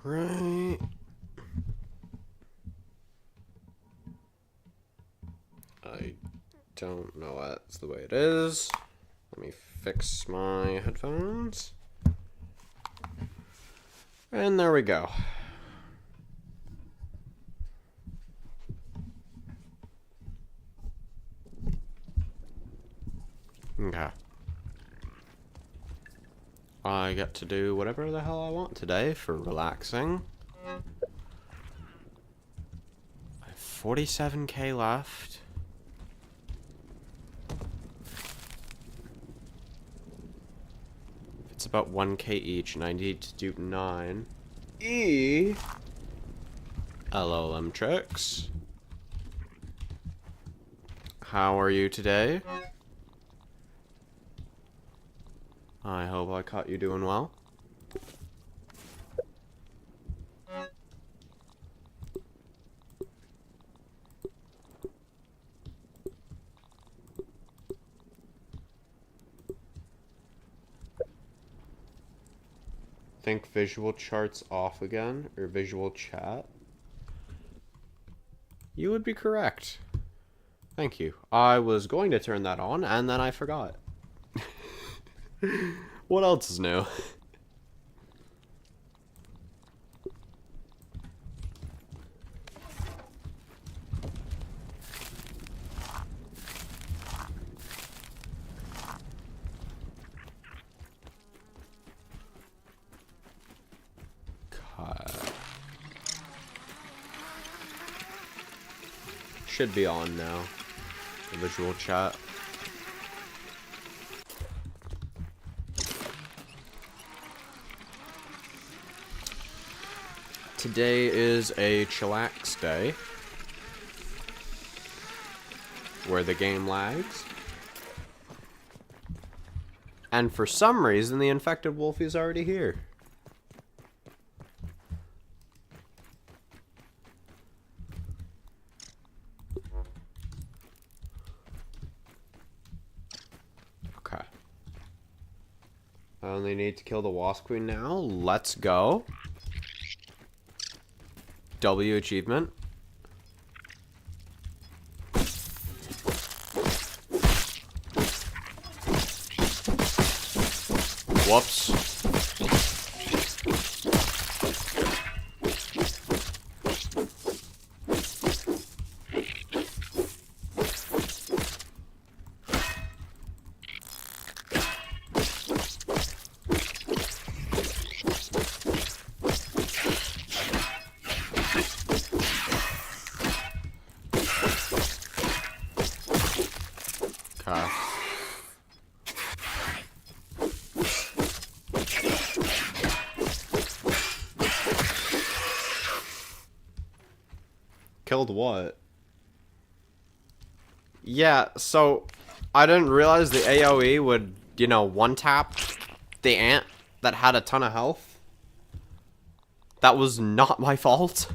Right. I don't know why that's the way it is. Let me fix my headphones. And there we go. Okay. I get to do whatever the hell I want today for relaxing. I have 47k left. It's about 1k each, and I need to do 9. LLM tricks. How are you today? I hope I caught you doing well. Think visual charts off again, or visual chat? You would be correct. Thank you. I was going to turn that on, and then I forgot. What else is new? Should be on now. The visual chat. Today is a chillax day, where the game lags. And for some reason, the infected wolf is already here. Okay. I only need to kill the wasp queen now. Let's go. W achievement. Whoops. Okay. Killed what? Yeah, so I didn't realize the AoE would, you know, one-tap the ant that had a ton of health. That was not my fault.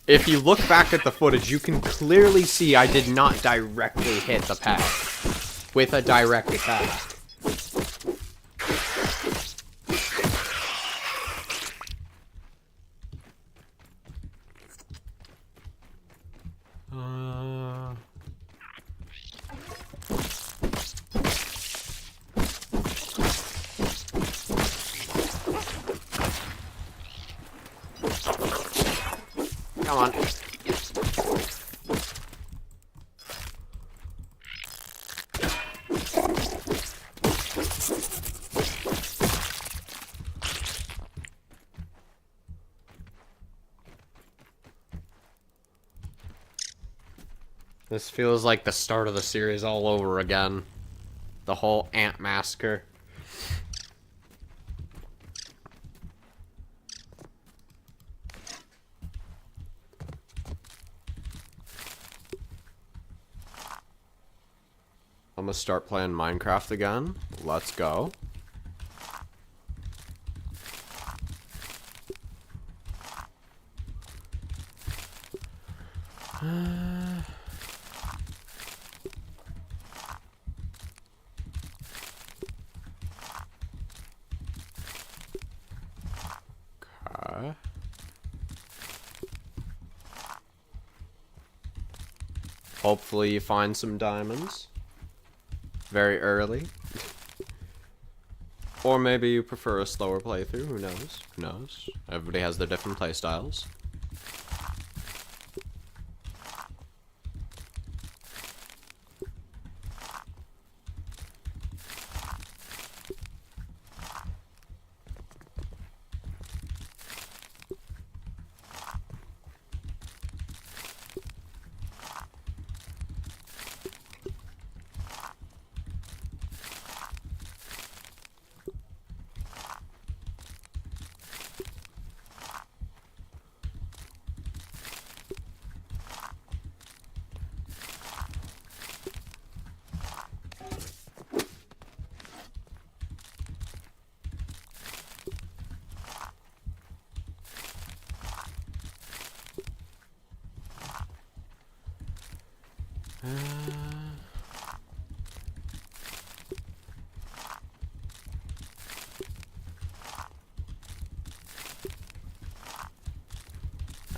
If you look back at the footage, you can clearly see I did not directly hit the peg with a direct attack. Come on. This feels like the start of the series all over again. The whole ant massacre. I'm gonna start playing Minecraft again. Let's go. Hopefully you find some diamonds. Very early. Or maybe you prefer a slower playthrough, who knows? Who knows? Everybody has their different playstyles.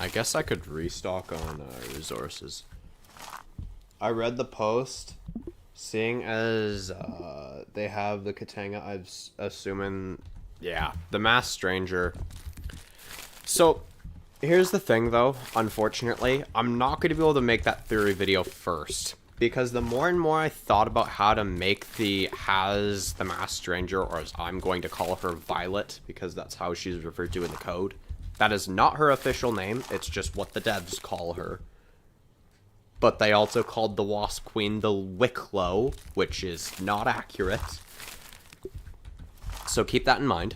I guess I could restock on resources. I read the post, seeing as they have the Katanga, I'm assuming, yeah, the Masked Stranger. So, here's the thing though, unfortunately, I'm not going to be able to make that theory video first. Because the more and more I thought about how to make the Masked Stranger, or as I'm going to call her, Violet, because that's how she's referred to in the code. That is not her official name, it's just what the devs call her. But they also called the Wasp Queen the Wicklow, which is not accurate. So keep that in mind.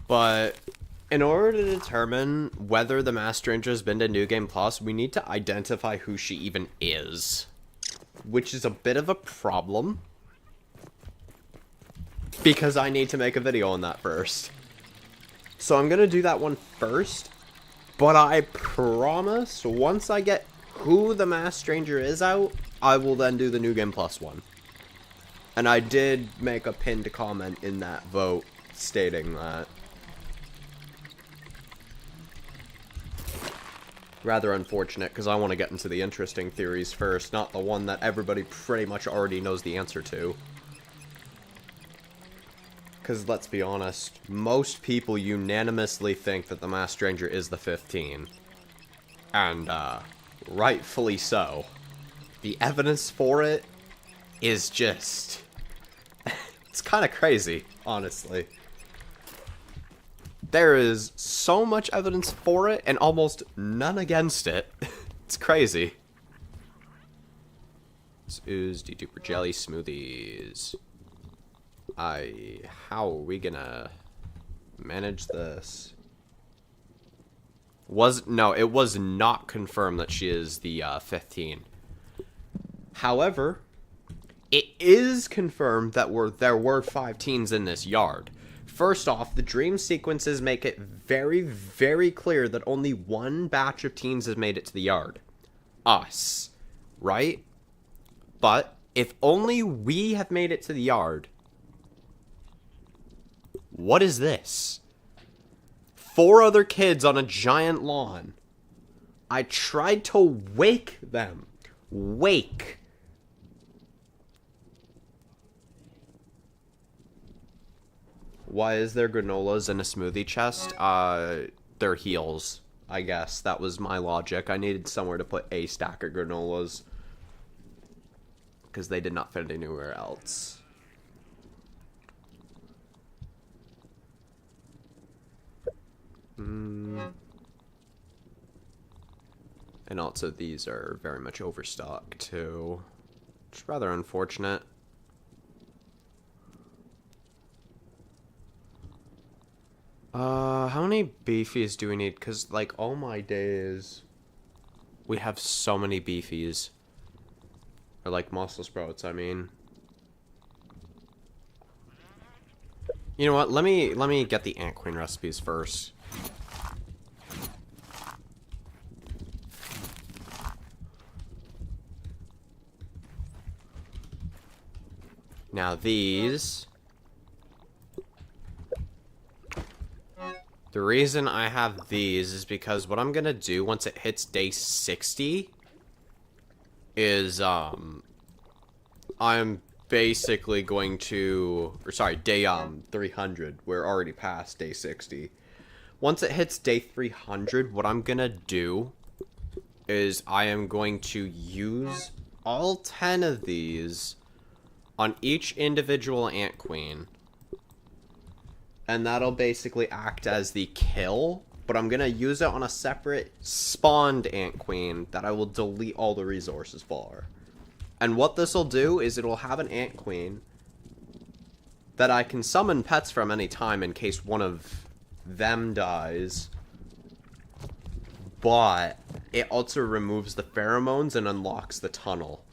But in order to determine whether the Masked Stranger has been to New Game Plus, we need to identify who she even is. Which is a bit of a problem. Because I need to make a video on that first. So I'm going to do that one first. But I promise, once I get who the Masked Stranger is out, I will then do the New Game Plus one. And I did make a pinned comment in that vote stating that. Rather unfortunate, because I want to get into the interesting theories first, not the one that everybody pretty much already knows the answer to. Because let's be honest, most people unanimously think that the Masked Stranger is the 15. And, rightfully so. The evidence for it is just... it's kind of crazy, honestly. There is so much evidence for it, and almost none against it. It's crazy. This is Deduper Jelly Smoothies. How are we gonna manage this? No, it was not confirmed that she is the 15. However, it is confirmed that there were 5 teens in this yard. First off, the dream sequences make it very, very clear that only one batch of teens has made it to the yard. Us. Right? But, if only we have made it to the yard, what is this? 4 other kids on a giant lawn. I tried to wake them. Wake. Why is there granolas in a smoothie chest? They're heels, I guess. That was my logic. I needed somewhere to put a stack of granolas. Because they did not fit anywhere else. And also these are very much overstocked too. It's rather unfortunate. How many beefies do we need? Because, like, oh my days. We have so many beefies. Or, like, muscle sprouts, I mean. You know what? Let me get the Ant Queen recipes first. Now these... The reason I have these is because what I'm gonna do once it hits day 60 is, I'm basically going to, or sorry, day, 300. We're already past day 60. Once it hits day 300, what I'm gonna do is I am going to use all 10 of these on each individual ant queen. And that'll basically act as the kill, but I'm gonna use it on a separate spawned ant queen that I will delete all the resources for. And what this will do is it'll have an ant queen that I can summon pets from any time in case one of them dies. But it also removes the pheromones and unlocks the tunnel.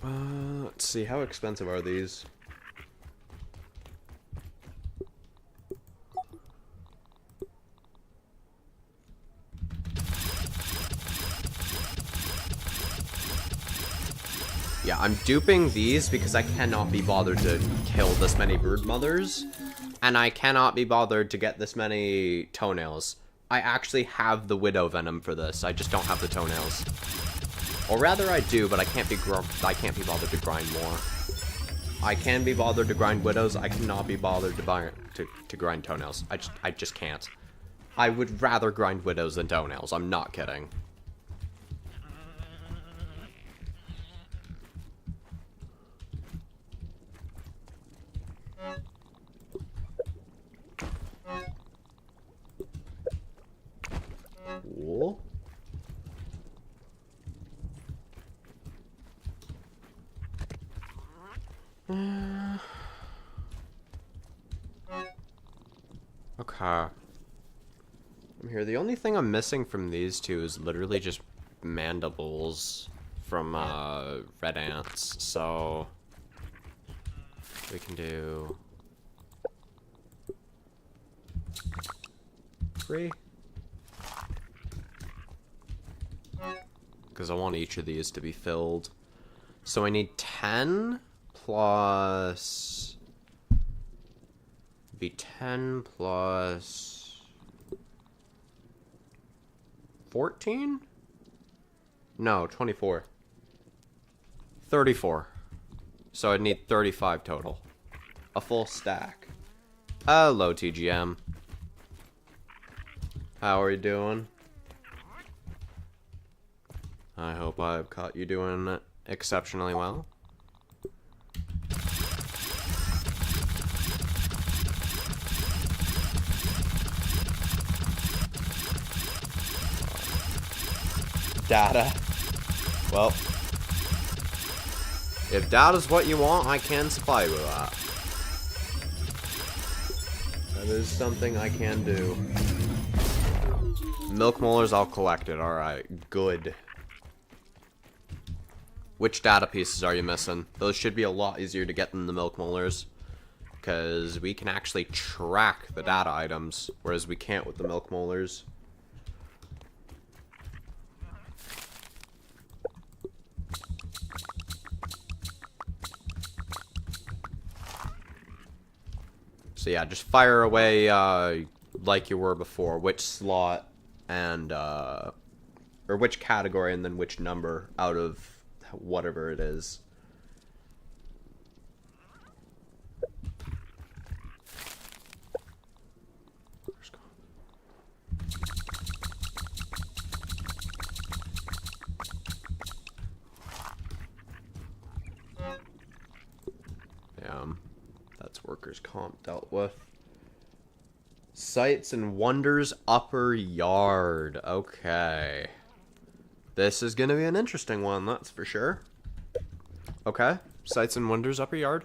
Let's see, how expensive are these? Yeah, I'm duping these because I cannot be bothered to kill this many brood mothers. And I cannot be bothered to get this many toenails. I actually have the widow venom for this. I just don't have the toenails. Or rather, I do, but I can't be bothered to grind more. I can be bothered to grind widows. I cannot be bothered to grind toenails. I just can't. I would rather grind widows than toenails. I'm not kidding. Cool. Okay. I'm here. The only thing I'm missing from these two is literally just mandibles from red ants. So we can do 3. Because I want each of these to be filled. So I need 10 plus... be 10 plus... 14? No, 24. 34. So I'd need 35 total. A full stack. Hello, TGM. How are you doing? I hope I've caught you doing exceptionally well. Data. Well, if data's what you want, I can supply you with that. That is something I can do. Milk molars, I'll collect it. Alright, good. Which data pieces are you missing? Those should be a lot easier to get than the milk molars. Because we can actually track the data items, whereas we can't with the milk molars. So yeah, just fire away like you were before. Which slot and, or which category and then which number out of whatever it is. That's workers' comp dealt with. Sights and Wonders Upper Yard. Okay. This is gonna be an interesting one, that's for sure. Okay. Sights and Wonders Upper Yard.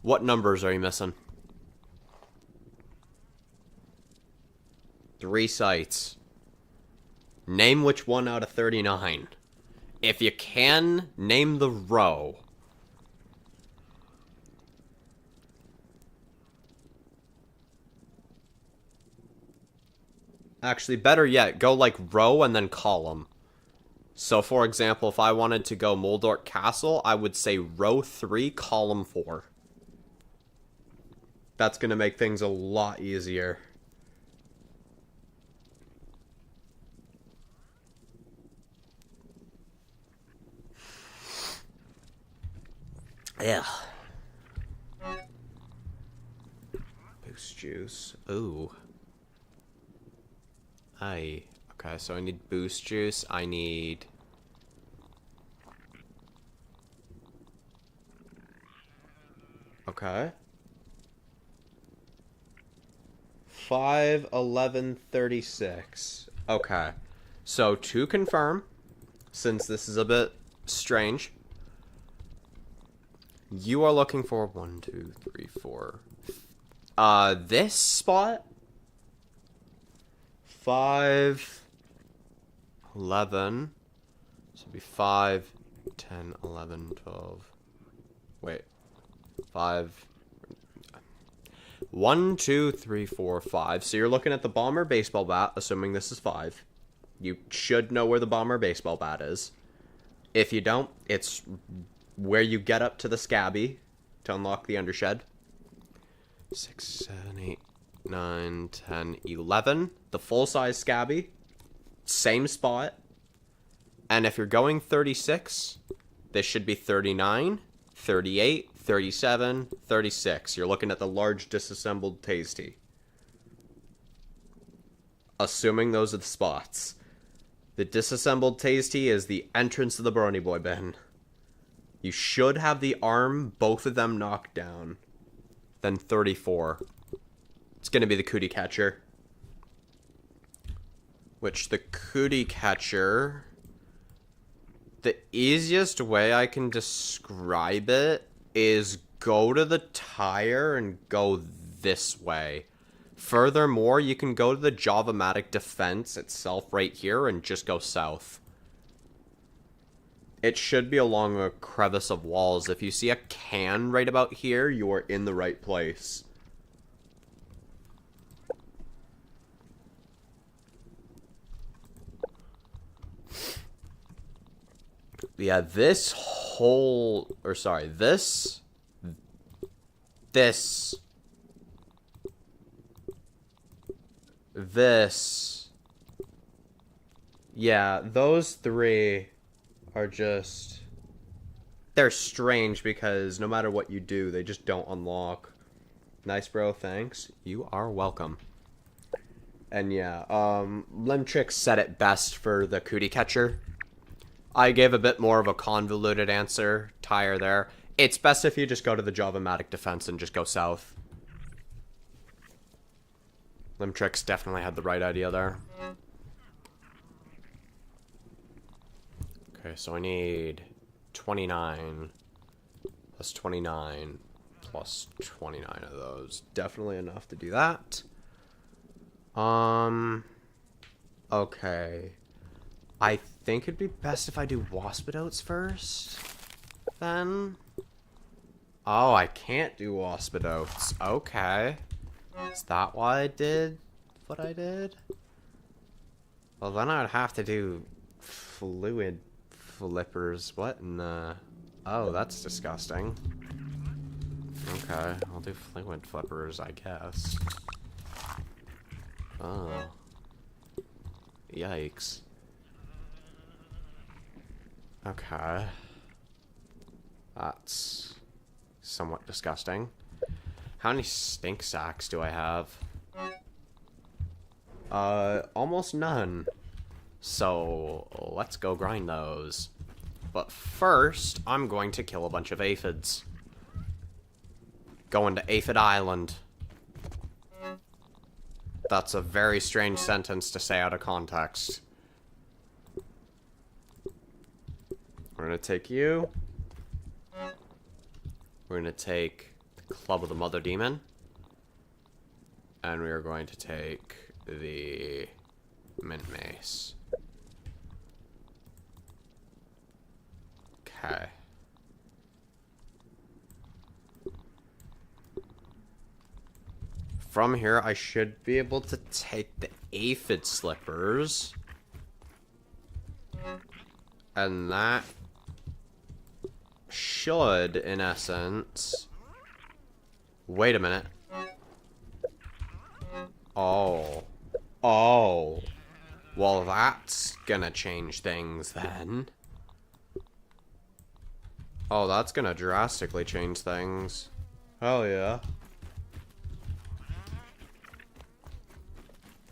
What numbers are you missing? 3 sites. Name which one out of 39. If you can, name the row. Actually, better yet, go like row and then column. So, for example, if I wanted to go Moldorc Castle, I would say row 3, column 4. That's going to make things a lot easier. Yeah. Boost juice. Ooh. Okay, so I need boost juice. I need... Okay. 5, 11, 36. Okay. So, to confirm, since this is a bit strange, you are looking for 1, 2, 3, 4. This spot? 5, 11. So it'd be 5, 10, 11, 12. Wait. 5. 1, 2, 3, 4, 5. So you're looking at the bomber baseball bat, assuming this is 5. You should know where the bomber baseball bat is. If you don't, it's where you get up to the scabby to unlock the undershed. 6, 7, 8, 9, 10, 11. The full-size scabby. Same spot. And if you're going 36, this should be 39, 38, 37, 36. You're looking at the large disassembled Tasty. Assuming those are the spots. The disassembled Tasty is the entrance to the Brony Boy bin. You should have the arm, both of them knocked down. Then 34. It's going to be the Cootie Catcher. Which the Cootie Catcher... The easiest way I can describe it is go to the tire and go this way. Furthermore, you can go to the Java-Matic defense itself right here and just go south. It should be along a crevice of walls. If you see a can right about here, you are in the right place. Yeah, this yeah, those three are just, they're strange because no matter what you do, they just don't unlock. Nice, bro, thanks. You are welcome. And yeah, Limtrix said it best for the Cootie Catcher. I gave a bit more of a convoluted answer. Tire there. It's best if you just go to the Java-Matic defense and just go south. Limtrix definitely had the right idea there. Okay, so I need 29 plus 29 plus 29 of those. Definitely enough to do that. Okay. I think it'd be best if I do Waspidotes first, then. Oh, I can't do Waspidotes. Okay. Is that why I did what I did? Well, then I'd have to do fluid flippers. What in the... Oh, that's disgusting. Okay, I'll do fluid flippers, I guess. Oh. Yikes. Okay. That's somewhat disgusting. How many stink sacks do I have? Almost none. So, let's go grind those. But first, I'm going to kill a bunch of aphids. Going to Aphid Island. That's a very strange sentence to say out of context. We're gonna take you. We're gonna take the Club of the Mother Demon. And we are going to take the Mint Mace. Okay. From here, I should be able to take the Aphid Slippers. And that should, in essence... Wait a minute. Oh. Oh. Well, that's gonna change things then. Oh, that's gonna drastically change things. Hell yeah.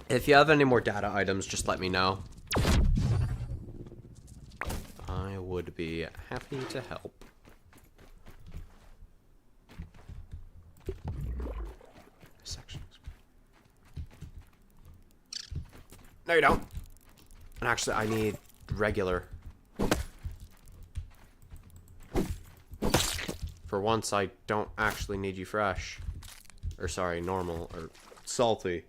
If you have any more data items, just let me know. I would be happy to help. Sections. No, you don't. And actually, I need regular. For once, I don't actually need you fresh. Or sorry, normal, or salty.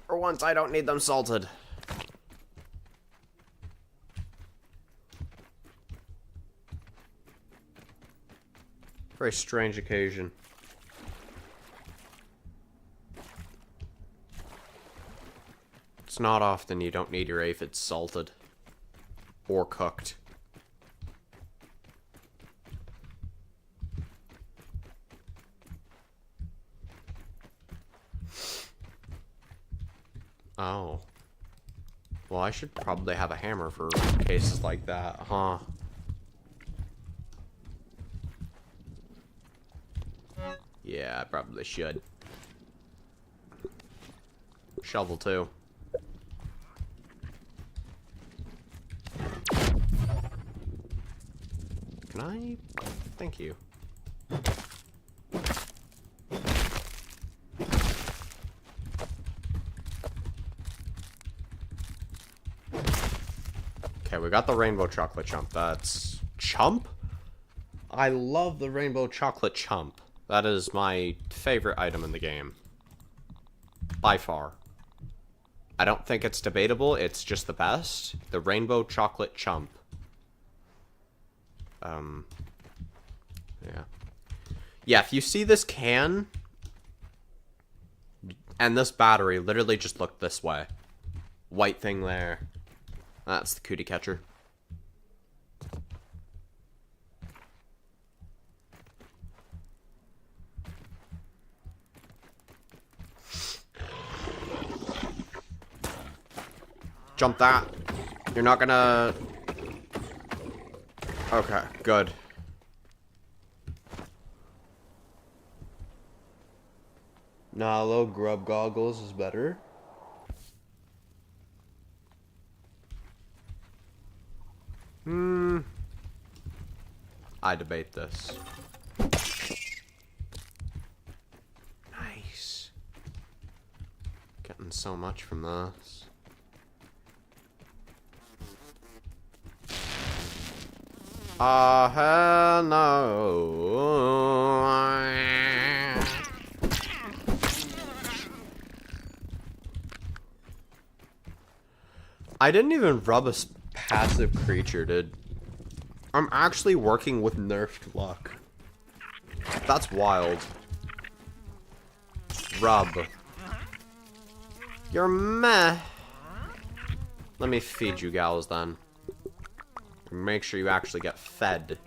For once, I don't need them salted. Very strange occasion. It's not often you don't need your aphids salted. Or cooked. Oh. Well, I should probably have a hammer for cases like that, huh? Yeah, I probably should. Shovel, too. Can I? Thank you. Okay, we got the rainbow chocolate chump. That's... Chump? I love the rainbow chocolate chump. That is my favorite item in the game. By far. I don't think it's debatable, it's just the best. The rainbow chocolate chump. Yeah. Yeah, if you see this can... And this battery, literally just look this way. White thing there. That's the cootie catcher. Jump that. You're not gonna... Okay, good. Nah, low grub goggles is better. I debate this. Nice. Getting so much from this. Hello. I didn't even rub a passive creature, dude. I'm actually working with nerfed luck. That's wild. Rub. You're meh. Let me feed you gals then. Make sure you actually get fed.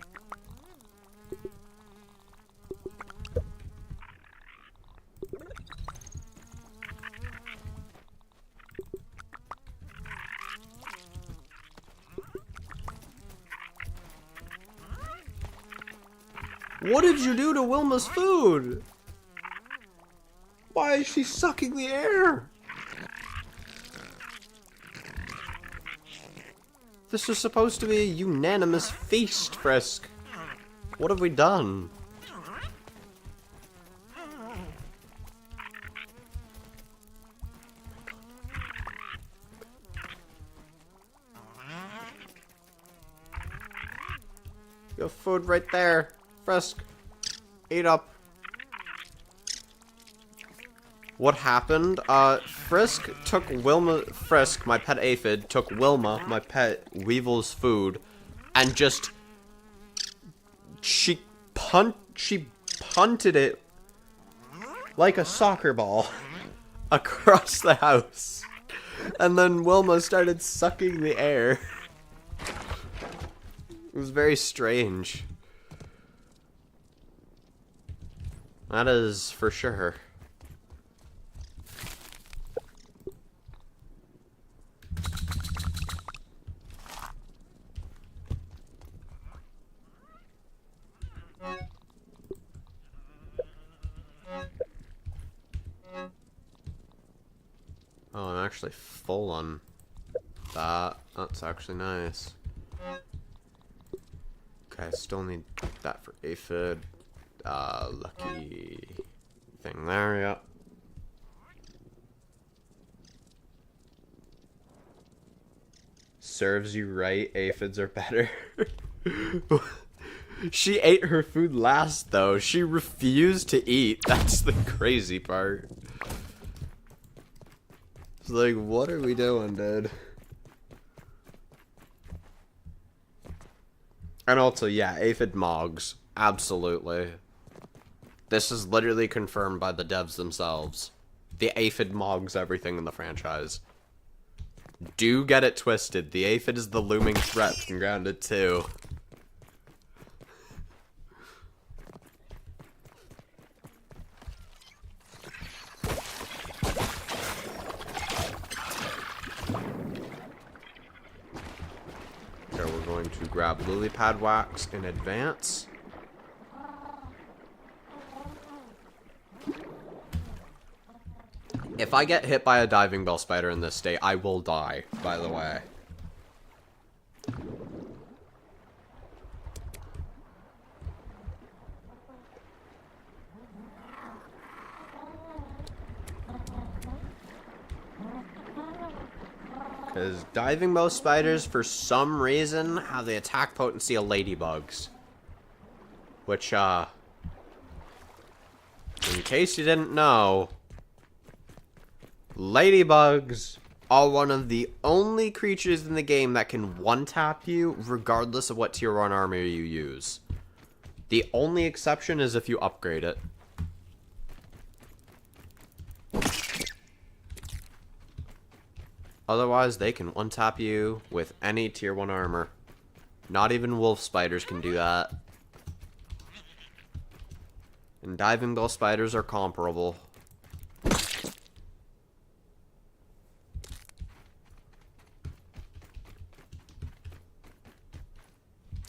What did you do to Wilma's food? Why is she sucking the air? This was supposed to be a unanimous feast, Frisk. What have we done? You have food right there. Frisk, eat up. What happened? Frisk took Frisk, my pet aphid, took Wilma, my pet Weevil's food, and just... She punted it like a soccer ball across the house. And then Wilma started sucking the air. It was very strange. That is for sure. Oh, I'm actually full on that. That's actually nice. Okay, I still need that for aphid. Lucky thing there, yeah. Serves you right, aphids are better. She ate her food last, though. She refused to eat. That's the crazy part. It's like, what are we doing, dude? And also, yeah, aphid mogs. Absolutely. This is literally confirmed by the devs themselves. The aphid mogs everything in the franchise. Do get it twisted. The aphid is the looming threat from Grounded 2. Okay, we're going to grab lily pad wax in advance. If I get hit by a diving bell spider in this state, I will die, by the way. Because diving bell spiders, for some reason, have the attack potency of ladybugs. Which, in case you didn't know, ladybugs are one of the only creatures in the game that can one-tap you regardless of what tier 1 armor you use. The only exception is if you upgrade it. Otherwise, they can one-tap you with any tier 1 armor. Not even wolf spiders can do that. And diving bell spiders are comparable.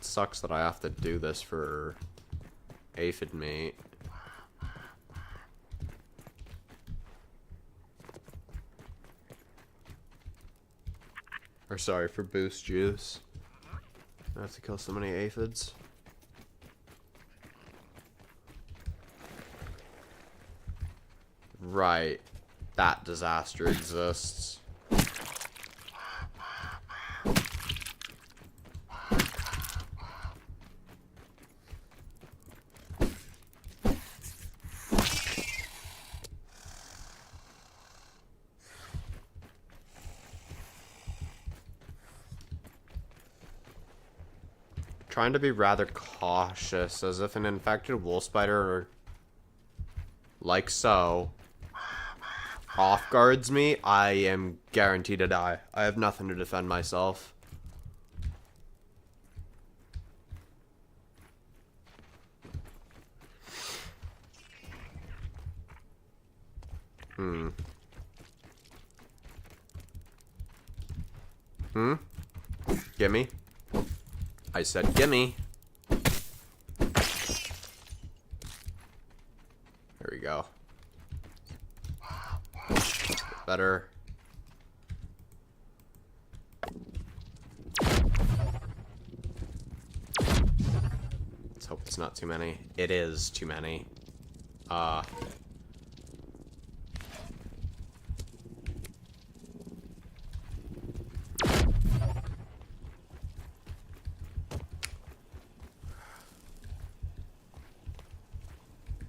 Sucks that I have to do this for aphid mate. Or sorry, for boost juice. I have to kill so many aphids. Right. That disaster exists. Trying to be rather cautious, as if an infected wolf spider, like so, off guards me, I am guaranteed to die. I have nothing to defend myself. Gimme. I said gimme. There we go. Better. Let's hope it's not too many. It is too many.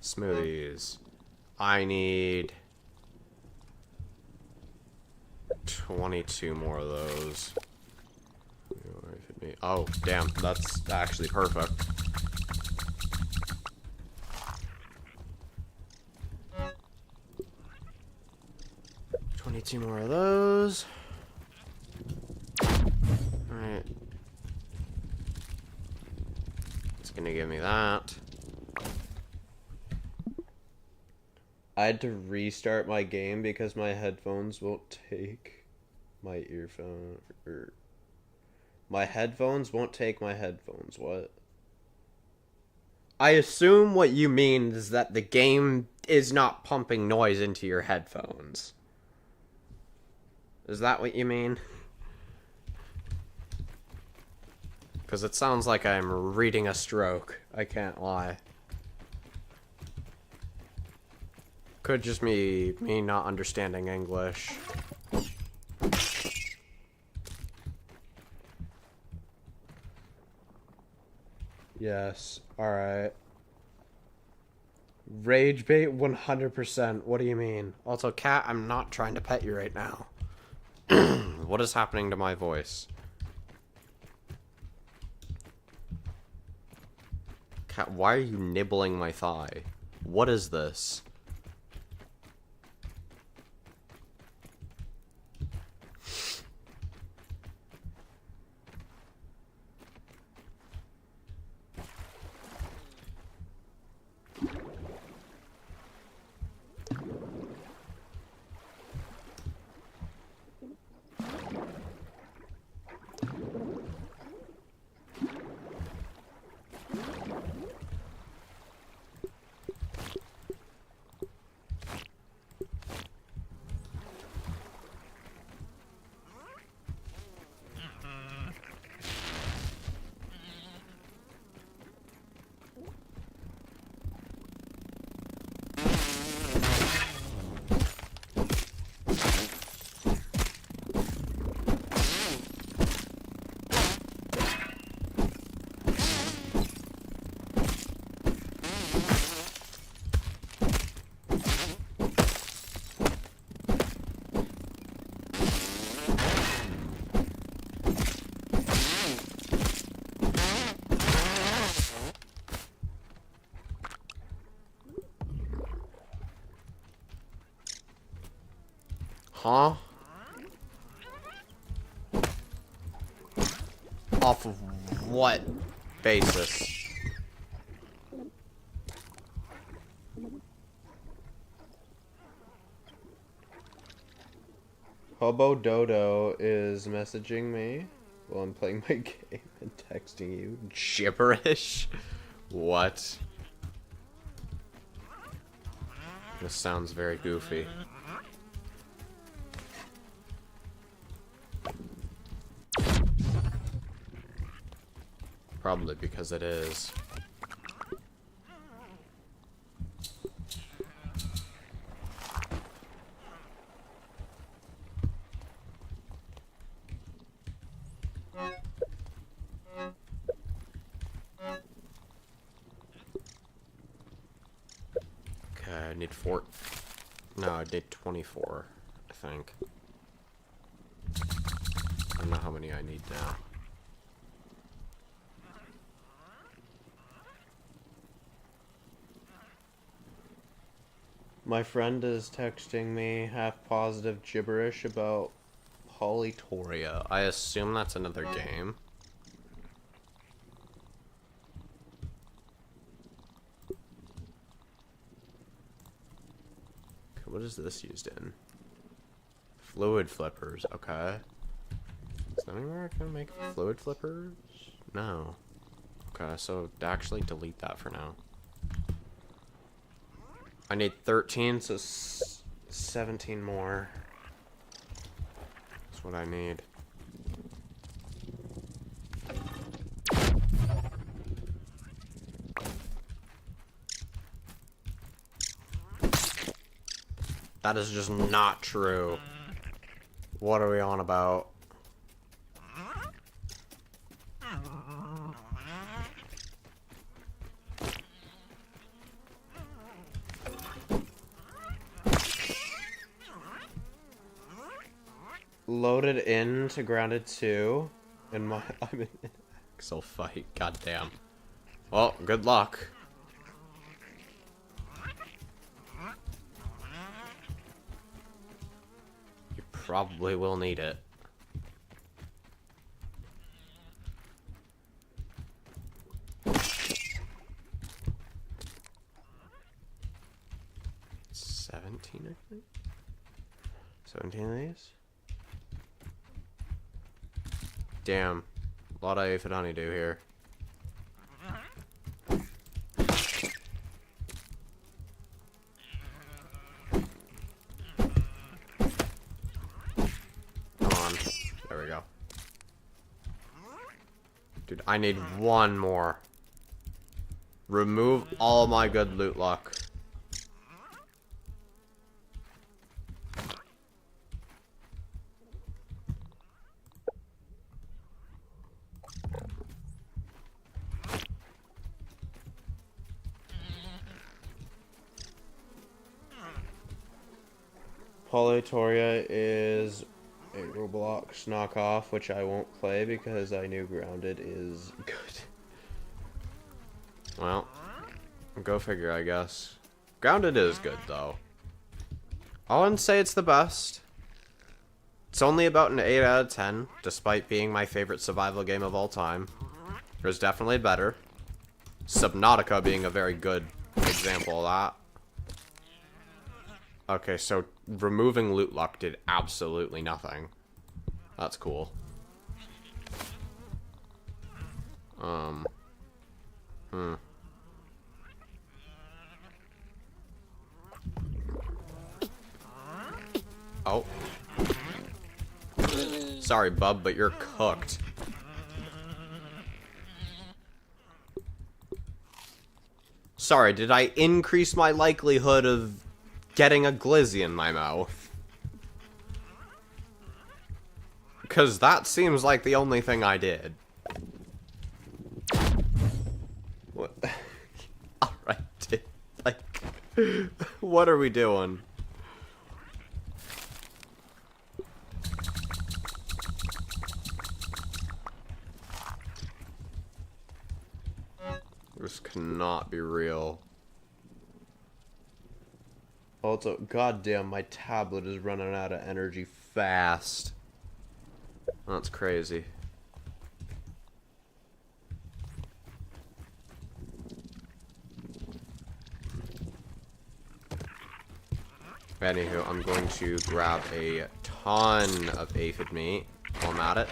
Smoothies. I need 22 more of those. Oh, damn. That's actually perfect. Two more of those. Alright. It's gonna give me that. I had to restart my game because my headphones won't take my earphone, or my headphones won't take my headphones. What? I assume what you mean is that the game is not pumping noise into your headphones. Is that what you mean? Because it sounds like I'm reading a stroke. I can't lie. Could just be me not understanding English. Yes, alright. Rage bait 100%. What do you mean? Also, cat, I'm not trying to pet you right now. What is happening to my voice? Cat, why are you nibbling my thigh? What is this? Huh? Off of what basis? Hobo Dodo is messaging me while I'm playing my game and texting you. Gibberish? What? This sounds very goofy. Probably because it is. Okay, I need 4. No, I need 24, I think. I don't know how many I need now. My friend is texting me half positive gibberish about Polytoria. I assume that's another game. Okay, what is this used in? Fluid flippers, okay. Is there anywhere I can make fluid flippers? No. Okay, so actually delete that for now. I need 13, so 17 more. That's what I need. That is just not true. What are we on about? Loaded into Grounded 2 and I'm in an Axel fight. Goddamn. Well, good luck. You probably will need it. $17, I think. 17 of these. Damn. A lot of aphid honeydew here. Dude, I need one more. Remove all my good loot luck. Polytoria is a Roblox knockoff, which I won't play because I knew Grounded is good. Well, go figure, I guess. Grounded is good, though. I wouldn't say it's the best. It's only about an 8 out of 10, despite being my favorite survival game of all time. There's definitely better. Subnautica being a very good example of that. Okay, so removing loot luck did absolutely nothing. That's cool. Oh. Sorry, bub, but you're cooked. Sorry, did I increase my likelihood of getting a glizzy in my mouth? Because that seems like the only thing I did. What? Alright, like, what are we doing? This cannot be real. Also, goddamn, my tablet is running out of energy fast. That's crazy. Anywho, I'm going to grab a ton of aphid meat while I'm at it.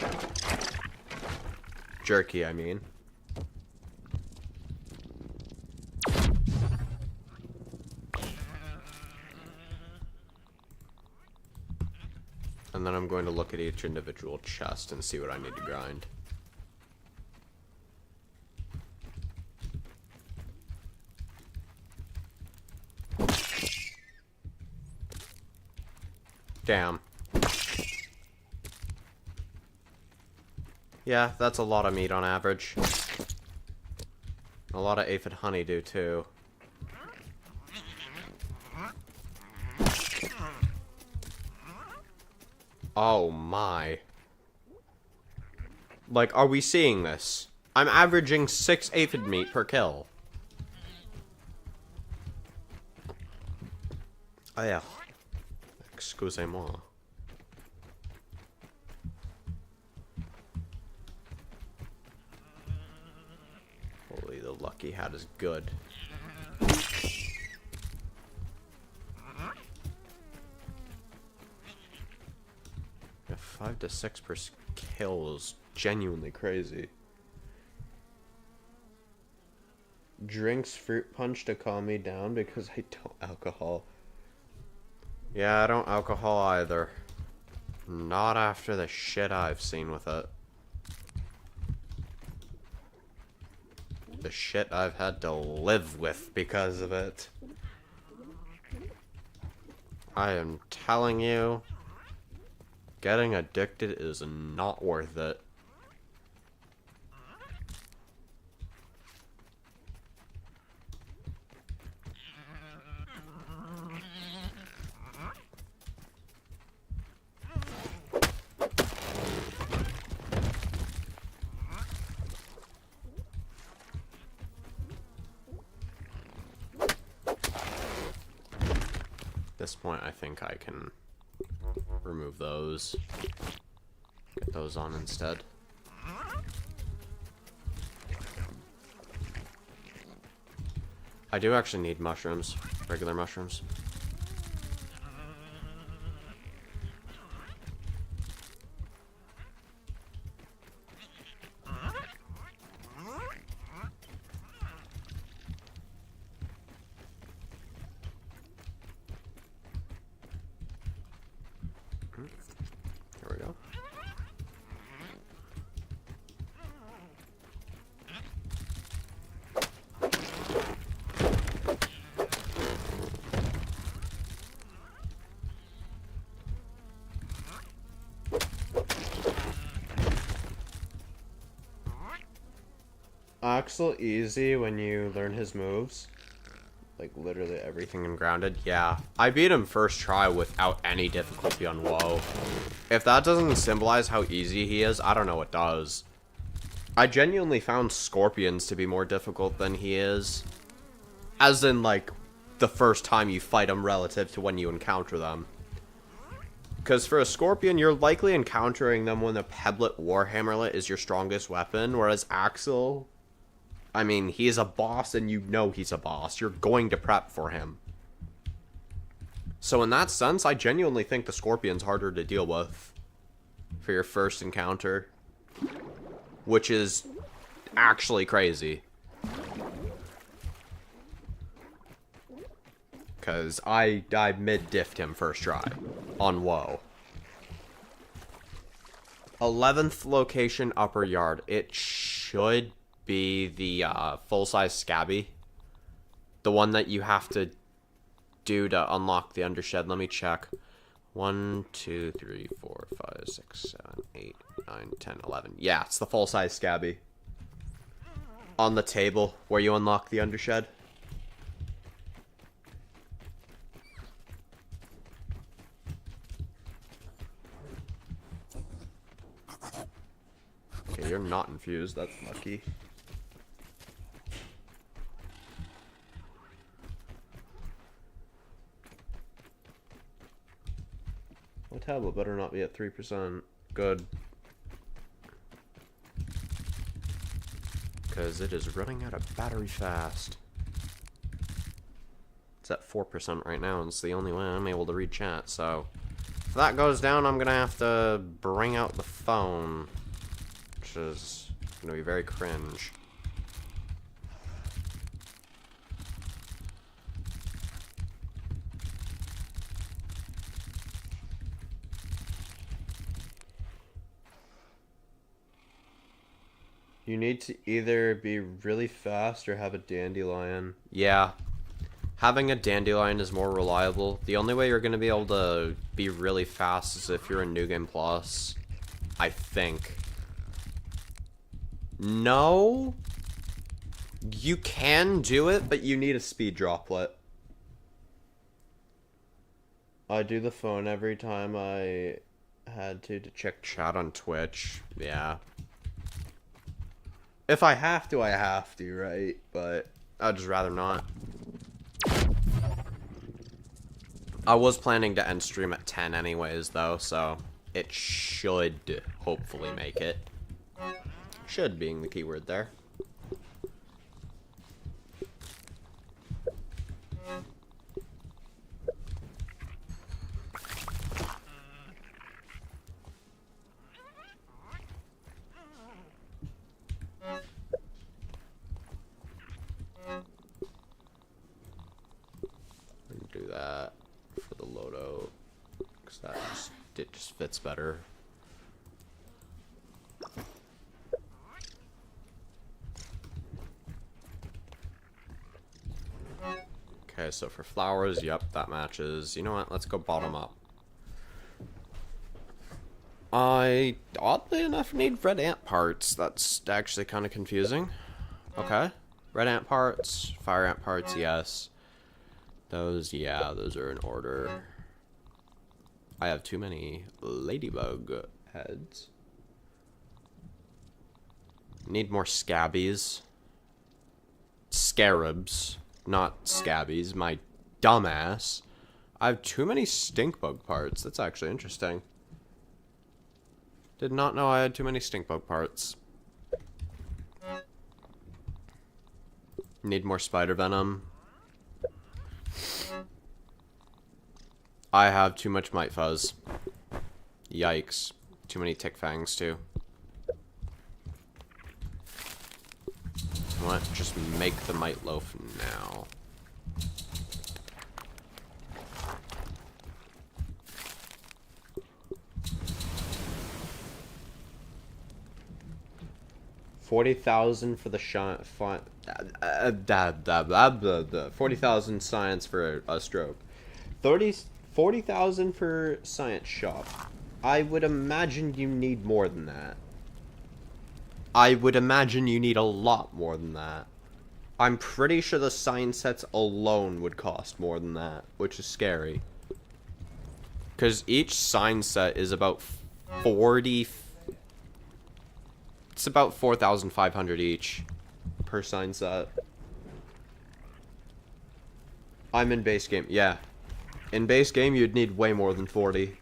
Jerky, I mean. And then I'm going to look at each individual chest and see what I need to grind. Damn. Yeah, that's a lot of meat on average. A lot of aphid honeydew too. Oh my. Like, are we seeing this? I'm averaging 6 aphid meat per kill. Oh yeah. Excusez-moi. Holy, the lucky hat is good. Yeah, 5 to 6 per kill is genuinely crazy. Drinks fruit punch to calm me down because I don't alcohol. Yeah, I don't alcohol either. Not after the shit I've seen with it. The shit I've had to live with because of it. I am telling you, getting addicted is not worth it. At this point, I think I can remove those. Get those on instead. I do actually need mushrooms. Regular mushrooms. There we go. Axel easy when you learn his moves? Like, literally everything in Grounded? Yeah. I beat him first try without any difficulty on WoW. If that doesn't symbolize how easy he is, I don't know what does. I genuinely found Scorpions to be more difficult than he is. As in, like, the first time you fight them relative to when you encounter them. Because for a Scorpion, you're likely encountering them when the Pebblet Warhammerlet is your strongest weapon, whereas Axel, I mean, he's a boss and you know he's a boss. You're going to prep for him. So in that sense, I genuinely think the Scorpion's harder to deal with for your first encounter. Which is actually crazy. Because I mid-diffed him first try on WoW. 11th location, upper yard. It should be the full-size Scabby. The one that you have to do to unlock the Undershed. Let me check. 1, 2, 3, 4, 5, 6, 7, 8, 9, 10, 11. Yeah, it's the full-size Scabby. On the table where you unlock the Undershed. Okay, you're not infused. That's lucky. My tablet better not be at 3%. Good. Because it is running out of battery fast. It's at 4% right now, and it's the only way I'm able to read chat, so... If that goes down, I'm gonna have to bring out the phone. Which is gonna be very cringe. You need to either be really fast or have a Dandelion. Yeah. Having a Dandelion is more reliable. The only way you're going to be able to be really fast is if you're in New Game Plus. I think. No. You can do it, but you need a speed droplet. I do the phone every time I had to check chat on Twitch. Yeah. If I have to, I have to, right? But I'd just rather not. I was planning to end stream at 10 anyways, though, so it should hopefully make it. Should being the keyword there. Do that for the Lodo, because it just fits better. Okay, so for flowers, yep, that matches. You know what? Let's go bottom up. I, oddly enough, need red ant parts. That's actually kind of confusing. Okay. Red ant parts, fire ant parts, yes. Those, yeah, those are in order. I have too many ladybug heads. Need more scabbies. Scarabs, not scabbies, my dumbass. I have too many stinkbug parts. That's actually interesting. Did not know I had too many stinkbug parts. Need more spider venom. I have too much Might Fuzz. Yikes. Too many Tick Fangs, too. What? Just make the Might Loaf now. $40,000 for the shine. 40,000 science for a stroke. 40,000 for science shop. I would imagine you need more than that. I would imagine you need a lot more than that. I'm pretty sure the sign sets alone would cost more than that, which is scary. Because each sign set is about 40... It's about 4,500 each per sign set. I'm in base game, yeah. In base game, you'd need way more than 40.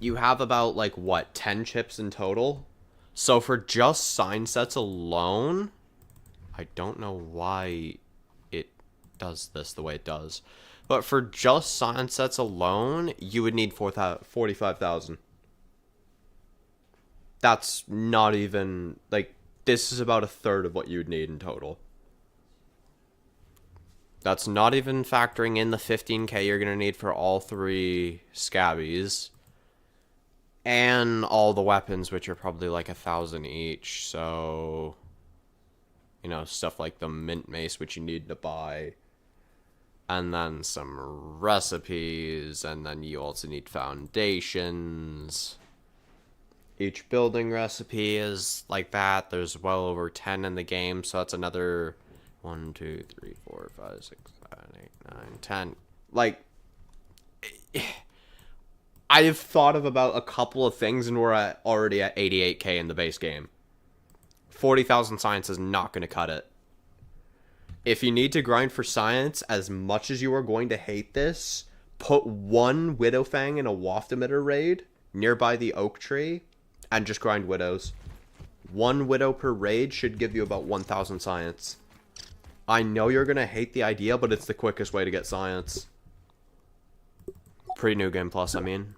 You have about, like, what, 10 chips in total? So for just sign sets alone, I don't know why it does this the way it does. But for just sign sets alone, you would need 45,000. That's not even, like, this is about a third of what you would need in total. That's not even factoring in the 15k you're going to need for all 3 scabbies. And all the weapons, which are probably like 1,000 each. So, you know, stuff like the mint mace, which you need to buy. And then some recipes. And then you also need foundations. Each building recipe is like that. There's well over 10 in the game. So that's another 1, 2, 3, 4, 5, 6, 7, 8, 9, 10. Like... I've thought of about a couple of things and we're already at 88k in the base game. 40,000 science is not going to cut it. If you need to grind for science, as much as you are going to hate this, put 1 Widowfang in a waft emitter raid nearby the oak tree and just grind widows. 1 widow per raid should give you about 1,000 science. I know you're going to hate the idea, but it's the quickest way to get science. Pre-New Game Plus, I mean.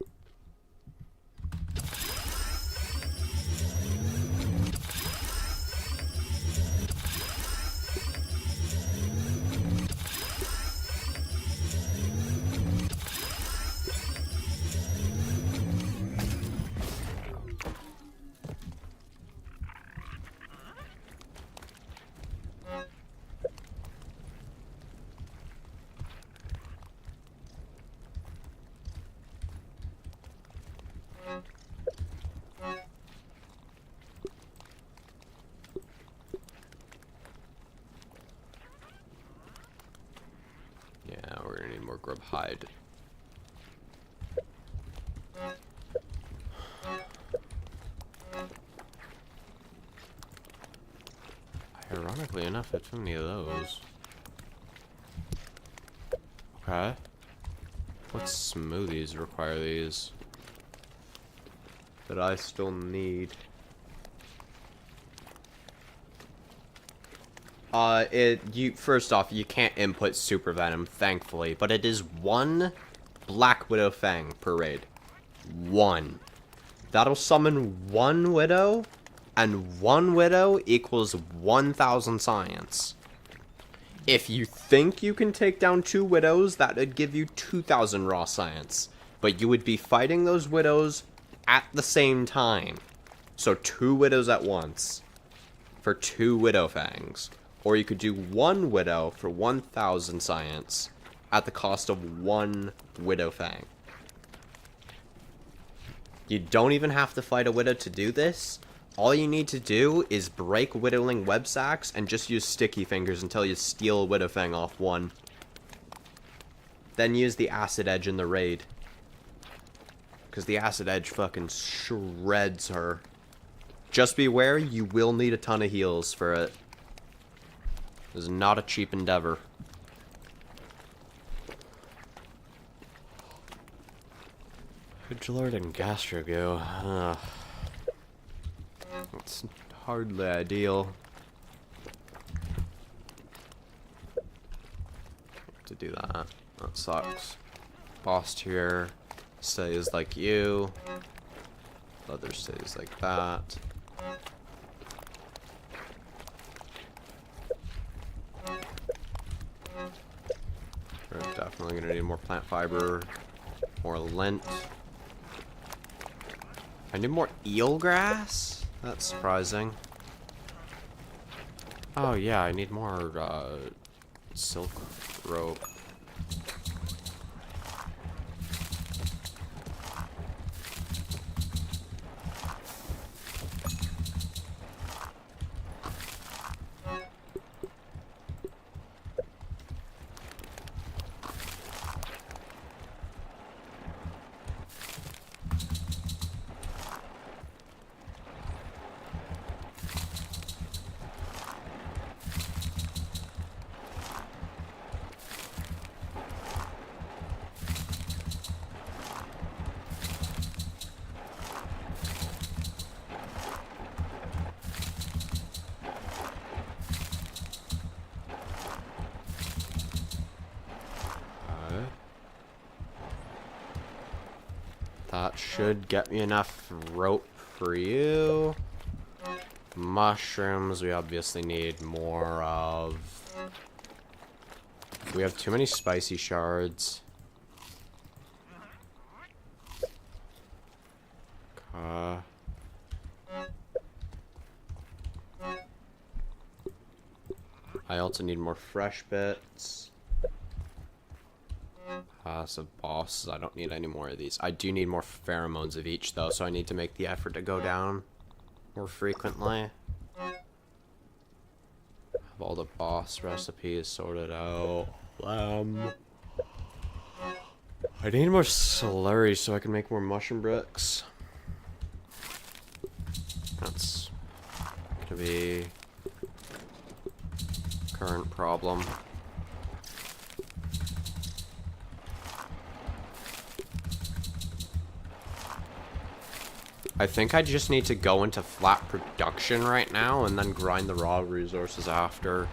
Yeah, we're gonna need more grub hide. Ironically enough, I have too many of those. Okay. What smoothies require these? That I still need. First off, you can't input Super Venom, thankfully, but it is 1 Black Widow Fang per raid. 1. That'll summon 1 Widow, and 1 Widow equals 1,000 science. If you think you can take down 2 Widows, that would give you 2,000 raw science. But you would be fighting those Widows at the same time. So 2 Widows at once for 2 Widow Fangs. Or you could do 1 Widow for 1,000 science at the cost of 1 Widow Fang. You don't even have to fight a Widow to do this. All you need to do is break Widowling web sacks and just use sticky fingers until you steal a Widow Fang off 1. Then use the Acid Edge in the raid. Because the Acid Edge fucking shreds her. Just beware, you will need a ton of heals for it. This is not a cheap endeavor. Edgelord and Gastrogoo. It's hardly ideal. To do that. That sucks. Boss tier stays like you. Leather stays like that. We're definitely gonna need more plant fiber, more lint. I need more eelgrass? That's surprising. Oh yeah, I need more silk rope. That should get me enough rope for you. Mushrooms, we obviously need more of. We have too many spicy shards. I also need more fresh bits. Passive bosses, I don't need any more of these. I do need more pheromones of each though, so I need to make the effort to go down more frequently. Have all the boss recipes sorted out. I need more slurry so I can make more mushroom bricks. That's gonna be current problem. I think I just need to go into flat production right now and then grind the raw resources after.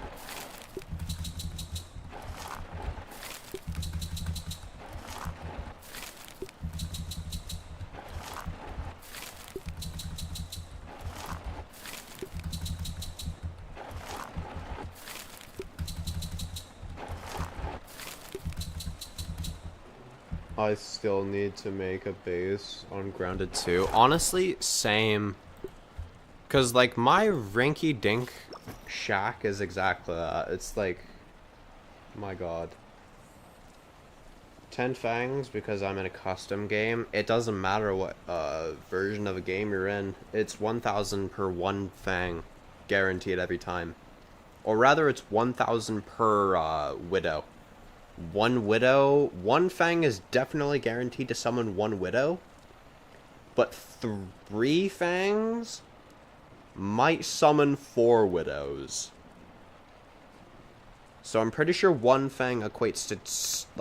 I still need to make a base on Grounded 2. Honestly, same. Because, like, my rinky-dink shack is exactly that. It's like, my god. 10 fangs because I'm in a custom game. It doesn't matter what version of a game you're in. It's 1,000 per one fang. Guaranteed every time. Or rather, it's 1,000 per widow. One widow, one fang is definitely guaranteed to summon one widow, but 3 fangs might summon 4 widows. So I'm pretty sure one fang equates to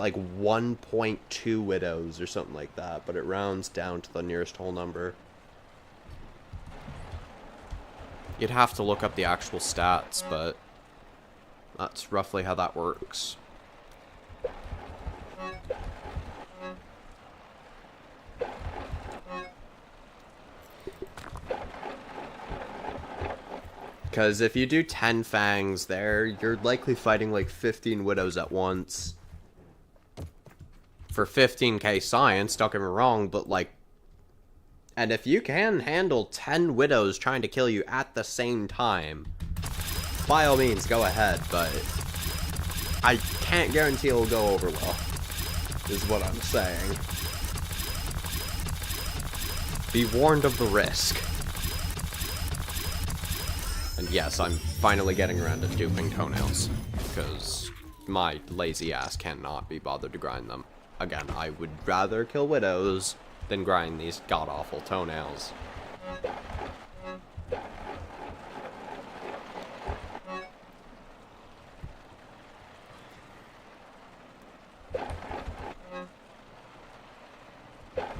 like 1.2 widows or something like that, but it rounds down to the nearest whole number. You'd have to look up the actual stats, but that's roughly how that works. Because if you do 10 fangs there, you're likely fighting like 15 widows at once. For 15k science, don't get me wrong, but like... And if you can handle 10 widows trying to kill you at the same time, by all means, go ahead, but... I can't guarantee it'll go over well, is what I'm saying. Be warned of the risk. And yes, I'm finally getting around to duping toenails, because my lazy ass cannot be bothered to grind them. Again, I would rather kill widows than grind these god-awful toenails.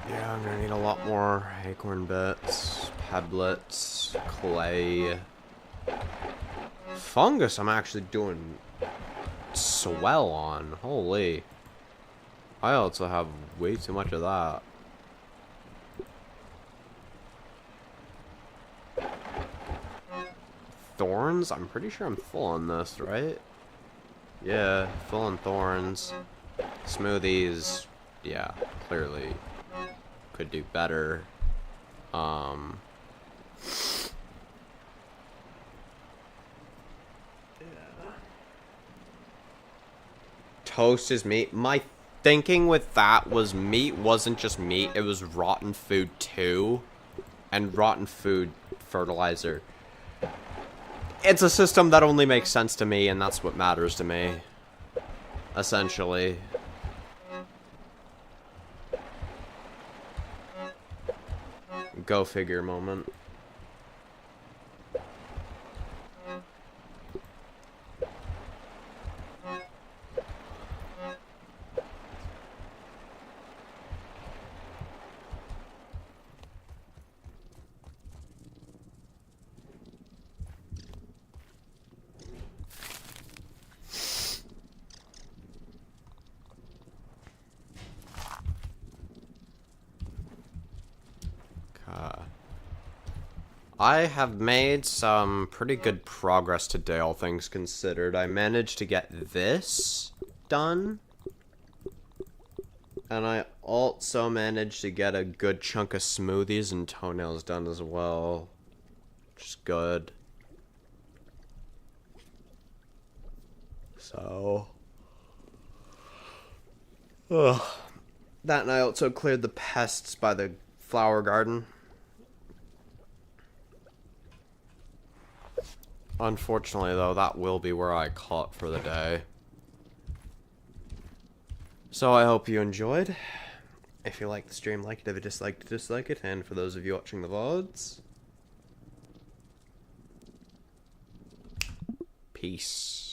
Yeah, I'm gonna need a lot more acorn bits, peblets, clay... Fungus I'm actually doing swell on. Holy. I also have way too much of that. Thorns? I'm pretty sure I'm full on this, right? Yeah, full on thorns. Smoothies. Yeah, clearly could do better. Toast is meat. My thinking with that was meat wasn't just meat, it was rotten food too. And rotten food fertilizer. It's a system that only makes sense to me, and that's what matters to me. Essentially. Go figure moment. I have made some pretty good progress today, all things considered. I managed to get this done. And I also managed to get a good chunk of smoothies and toenails done as well. Which is good. So... ugh. That, and I also cleared the pests by the flower garden. Unfortunately, though, that will be where I call it for the day. So I hope you enjoyed. If you liked the stream, like it. If you disliked it, dislike it. And for those of you watching the VODs, peace.